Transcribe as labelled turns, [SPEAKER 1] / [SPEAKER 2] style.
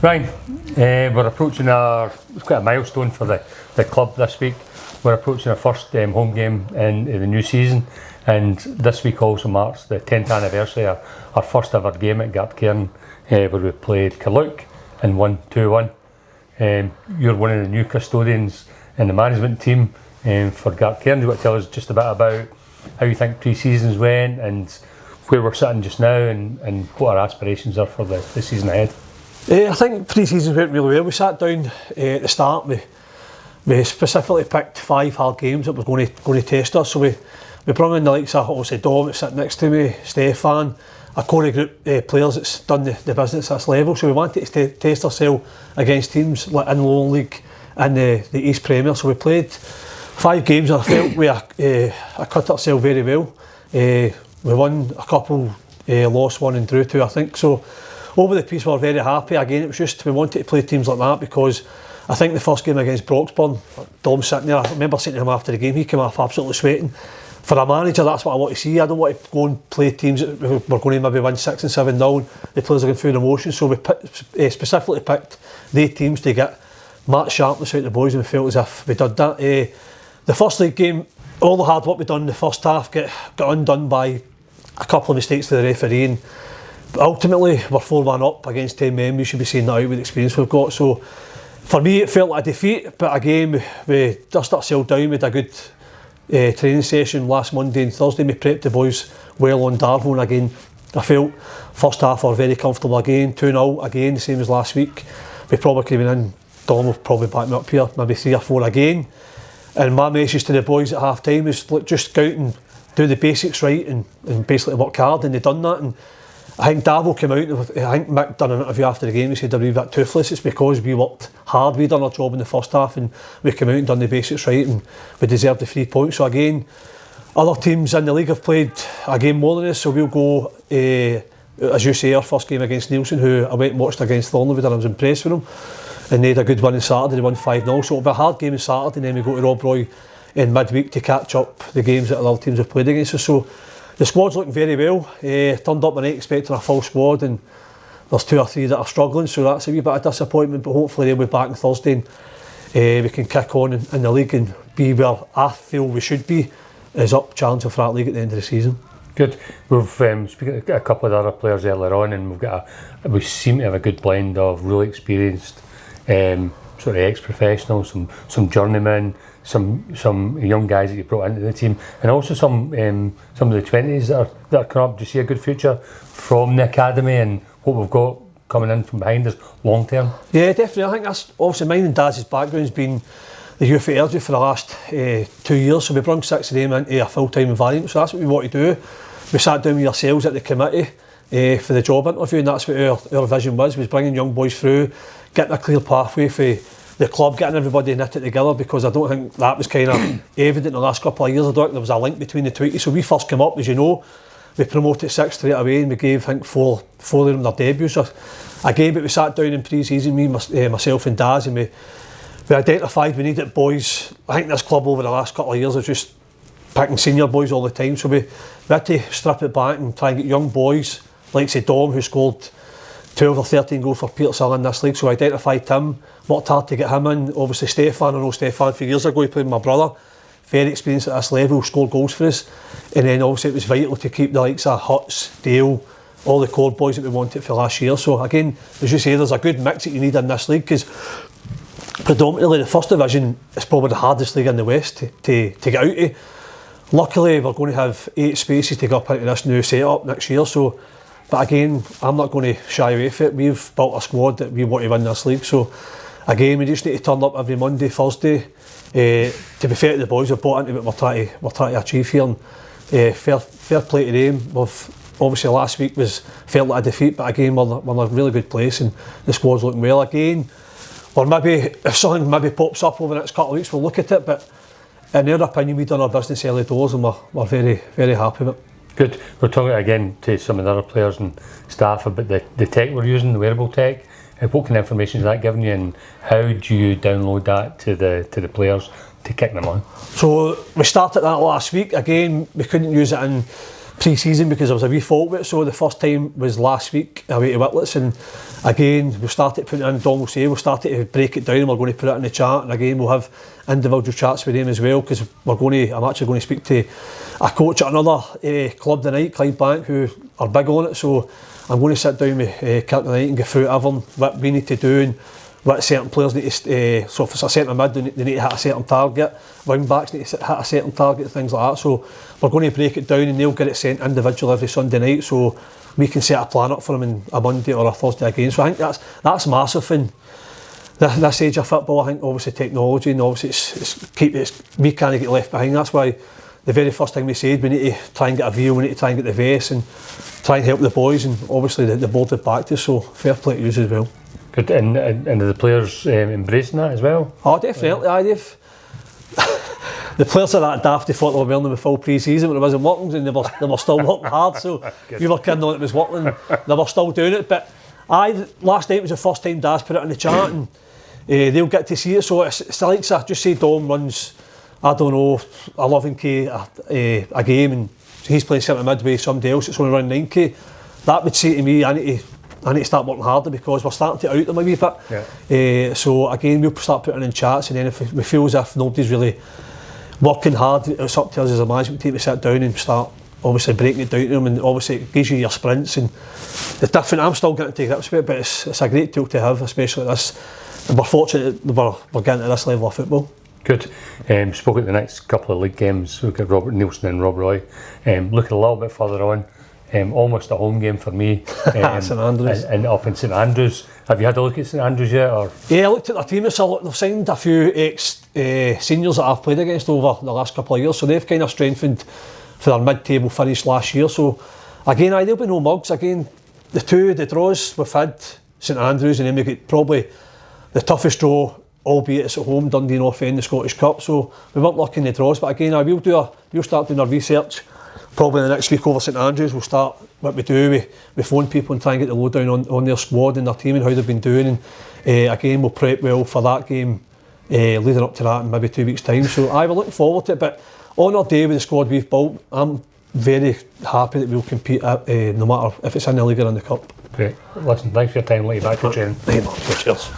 [SPEAKER 1] Ryan, we're approaching it's quite a milestone for the club this week. We're approaching our first home game in the new season, and this week also marks the 10th anniversary of our first ever game at Gartcairn, where we played Carluke and won 2-1. You're one of the new custodians in the management team for Gartcairn. Do you want to tell us just a bit about how you think pre-seasons went and where we're sitting just now and what our aspirations are for the season ahead?
[SPEAKER 2] I think pre-season went really well. We sat down at the start. We specifically picked 5 hard games that were going to test us. So we brought in the likes of obviously Dom that's sitting next to me, Stefan, a core of group players that's done the business at this level. So we wanted to test ourselves against teams like in the Lowland League and the East Premier. So we played 5 games and I felt we cut ourselves very well. We won a couple, lost 1 and drew 2, I think. So over the piece we were very happy. Again, it was just we wanted to play teams like that because I think the first game against Broxburn, Dom's sitting there, I remember saying to him after the game, he came off absolutely sweating. For a manager, that's what I want to see. I don't want to go and play teams that we're going to maybe win 6 and 7-0. The players are going through the motions. So we specifically picked the teams to get match sharpness out of the boys, and we felt as if we did that. The first league game, all the hard work we done in the first half got undone by a couple of mistakes for the referee. But ultimately, we're 4-1 up against 10 men. We should be seeing that out with the experience we've got. So for me, it felt like a defeat, but again, we dusted ourselves down. We had a good training session last Monday and Thursday. We prepped the boys well on Darvo, and again, I felt first half we were very comfortable again. 2-0 again, the same as last week. We probably could have been in. Dom will probably back me up here, maybe 3 or 4 again. And my message to the boys at half time is just go out and do the basics right and basically work hard, and they've done that. And I think Davo came out, I think Mick done an interview after the game, he said they're a wee bit toothless. It's because we worked hard, we done our job in the first half and we came out and done the basics right and we deserved the 3 points. So again, other teams in the league have played a game more than us, so we'll go, as you say, our first game against Nielsen, who I went and watched against Thornley and I was impressed with them. And they had a good win on Saturday, they won 5-0, so it'll be a hard game on Saturday, and then we go to Rob Roy in midweek to catch up the games that other teams have played against us. So the squad's looking very well. Turned up tonight expecting a full squad, and there's 2 or 3 that are struggling, so that's a wee bit of disappointment, but hopefully they'll be back on Thursday and we can kick on in the league and be where I feel we should be, is up challenging for that league at the end of the season.
[SPEAKER 1] Good. We've speaking to a couple of the other players earlier on, and we seem to have a good blend of really experienced sort of ex-professionals, some journeymen, some young guys that you brought into the team, and also some of the 20s that are coming up. Do you see a good future from the academy and what we've got coming in from behind us long term? Yeah, definitely. I think that's obviously mine and Daz's background's been the youth at Airdrie for the last 2 years, so we brought 6 of them into a full-time environment, so that's what we want to do. We sat down with ourselves at the committee for the job interview, and that's what our vision was bringing young boys through, getting a clear pathway for the club, getting everybody knitted together, because I don't think that was kind of evident in the last couple of years. I don't think there was a link between the two. So we first came up, as you know, we promoted 6 straight away, and we gave, I think, 4 of them their debuts. So again, but we sat down in pre-season, myself and Daz, and we identified we needed boys. I think this club over the last couple of years is just picking senior boys all the time, so we had to strip it back and try and get young boys, like say Dom, who scored 12 or 13 goals for Petersall in this league, so I identified him, worked hard to get him in. Obviously Stefan, I know Stefan a few years ago, he played with my brother, very experienced at this level, scored goals for us. And then obviously it was vital to keep the likes of Huts, Dale, all the core boys that we wanted for last year. So again, as you say, there's a good mix that you need in this league, because predominantly the first division is probably the hardest league in the West to get out of. Luckily we're going to have 8 spaces to go up into this new setup next year, so but again, I'm not going to shy away from it. We've built a squad that we want to win this league, so again, we just need to turn up every Monday, Thursday. To be fair to the boys, we've bought into what we're trying to achieve here, and fair play to them. Obviously last week felt like a defeat, but again, we're in a really good place and the squad's looking well again. Or maybe, if something pops up over the next couple of weeks, we'll look at it, but in our opinion, we've done our business early doors and we're very, very happy with it. Good. We're talking again to some of the other players and staff about the tech we're using, the wearable tech. What kind of information is that giving you, and how do you download that to the players to kick them on?
[SPEAKER 2] So we started that last week. Again, we couldn't use it in pre-season because there was a wee fault with it. So the first time was last week away to Whitlets, and again we started putting in, Don will say, we'll start to break it down and we're going to put it in the chat, and again we'll have individual chats with him as well, because I'm actually going to speak to a coach at another club tonight, Clydebank, who are big on it. So I'm going to sit down with Kirk tonight and go through everything, what we need to do and what certain players need to, so if it's a centre mid, they need to hit a certain target, wing backs need to hit a certain target, things like that. So we're going to break it down and they'll get it sent individual every Sunday night, so we can set a plan up for them in a Monday or a Thursday again. So I think that's massive in this age of football. I think obviously technology, and obviously we can't get left behind. That's why the very first thing we said, we need to try and get a view, we need to try and get the VS and try and help the boys, and obviously the board have backed us, so fair play to you as well.
[SPEAKER 1] Good, and are the players embracing that as well?
[SPEAKER 2] Oh, definitely, they've the players are that daft, they thought they were wearing them with full pre-season when it wasn't working, and they were still working hard, so we were kidding on it was working, they were still doing it. But last night was the first time Daz put it in the chat, and they'll get to see it. So it's like, just say Dom runs, I don't know, 11k a game, and he's playing centre mid with somebody else that's only running 9k. That would say to me, I need to start working harder, because we're starting to out them a wee bit. Yeah. So again, we'll start putting in chats, and then if we feel as if nobody's really working hard, it's up to us as a management team to sit down and start obviously breaking it down to them, and obviously it gives you your sprints, and it's different. I'm still getting to grips with it, but it's a great tool to have, especially this. And we're fortunate that we're getting to this level of football.
[SPEAKER 1] Good. Spoke at the next couple of league games. We've got Robert Nielsen and Rob Roy. Looking a little bit further on, almost a home game for me.
[SPEAKER 2] St Andrews.
[SPEAKER 1] And up in St Andrews. Have you had a look at St Andrews yet? Or?
[SPEAKER 2] Yeah, I looked at their team. They've signed a few ex-seniors that I've played against over the last couple of years, so they've kind of strengthened for their mid-table finish last year. So again, there'll be no mugs. Again, the draws we've had, St Andrews, and then we get probably the toughest draw, albeit it's at home, Dundee North End, the Scottish Cup. So we weren't lucky in the draws, but again, we'll start doing our research. Probably the next week over St Andrews, we'll start what we do. We phone people and try and get the lowdown on their squad and their team and how they've been doing. And again, we'll prep well for that game leading up to that in maybe 2 weeks' time. So we're looking forward to it. But on our day with the squad we've built, I'm very happy that we'll compete no matter if it's in the league or in the cup.
[SPEAKER 1] Great. Listen, thanks for your time. Let you back to training.
[SPEAKER 2] Cheers.